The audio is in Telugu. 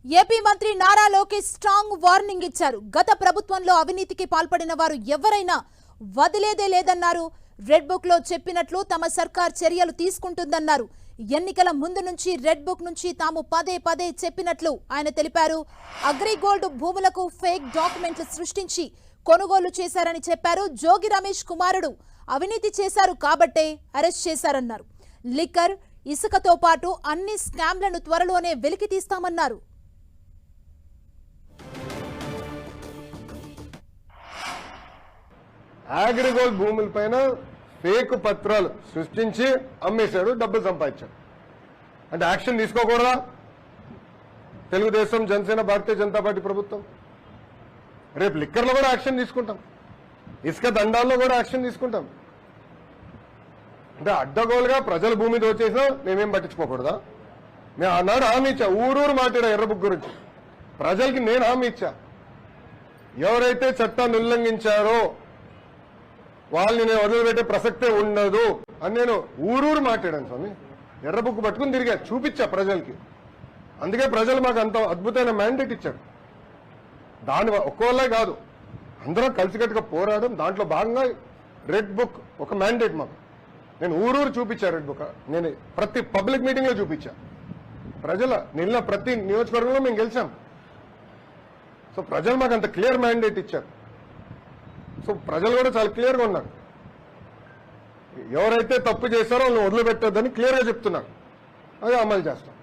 ఏపీ మంత్రి నారా లోకేష్ స్ట్రాంగ్ వార్నింగ్ ఇచ్చారు. గత ప్రభుత్వంలో అవినీతికి పాల్పడిన వారు ఎవరైనా వదిలేదే లేదన్నారు. రెడ్ బుక్ లో చెప్పినట్లు తమ సర్కార్ చర్యలు తీసుకుంటుందన్నారు. ఎన్నికల ముందు నుంచి రెడ్ బుక్ నుంచి తాము పదే పదే చెప్పినట్లు ఆయన తెలిపారు. అగ్రిగోల్డ్ భూములకు ఫేక్ డాక్యుమెంట్లు సృష్టించి కొనుగోలు చేశారని చెప్పారు. జోగి రమేష్ కుమారుడు అవినీతి చేశారు కాబట్టే అరెస్ట్ చేశారన్నారు. లిక్కర్, ఇసుకతో పాటు అన్ని స్కామ్లను త్వరలోనే వెలికి తీస్తామన్నారు. అగ్రిగోల్డ్ భూములపైన ఫేక్ పత్రాలు సృష్టించి అమ్మేశాడు, డబ్బులు సంపాదించాడు. అంటే యాక్షన్ తీసుకోకూడదా? తెలుగుదేశం, జనసేన, భారతీయ జనతా పార్టీ ప్రభుత్వం రేపు లిక్కర్లో కూడా యాక్షన్ తీసుకుంటాం, ఇసుక దండాల్లో కూడా యాక్షన్ తీసుకుంటాం. అంటే అడ్డగోలుగా ప్రజల భూమి దోచేసినా మేమేం పట్టించుకోకూడదా? నేను ఆనాడు హామీ ఇచ్చా, ఊరూరు మాట్లాడా ఎర్ర బుక్ గురించి. ప్రజలకి నేను హామీ ఇచ్చా, ఎవరైతే చట్టాన్ని ఉల్లంఘించారో వాళ్ళని నేను వదిలిపెట్టే ప్రసక్తే ఉండదు అని నేను ఊరూరు మాట్లాడాను స్వామి. ఎర్ర బుక్ పట్టుకుని తిరిగా, చూపించా ప్రజలకి. అందుకే ప్రజలు మాకు అంత అద్భుతమైన మ్యాండేట్ ఇచ్చారు. దాని ఒక్కవల్లే కాదు, అందరం కలిసికట్టుగా పోరాడడం. దాంట్లో భాగంగా రెడ్ బుక్ ఒక మ్యాండేట్ మాకు. నేను ఊరూరు చూపించా రెడ్ బుక్. నేను ప్రతి పబ్లిక్ మీటింగ్ లో చూపించా. నిన్న ప్రతి నియోజకవర్గంలో మేము గెలిచాం. సో ప్రజలు మాకు అంత క్లియర్ మ్యాండేట్ ఇచ్చారు. సో ప్రజలు కూడా చాలా క్లియర్గా ఉన్నారు. ఎవరైతే తప్పు చేశారో వాళ్ళని వదిలిపెట్టొద్దని క్లియర్గా చెప్తున్నారు. అది అమలు చేస్తాం.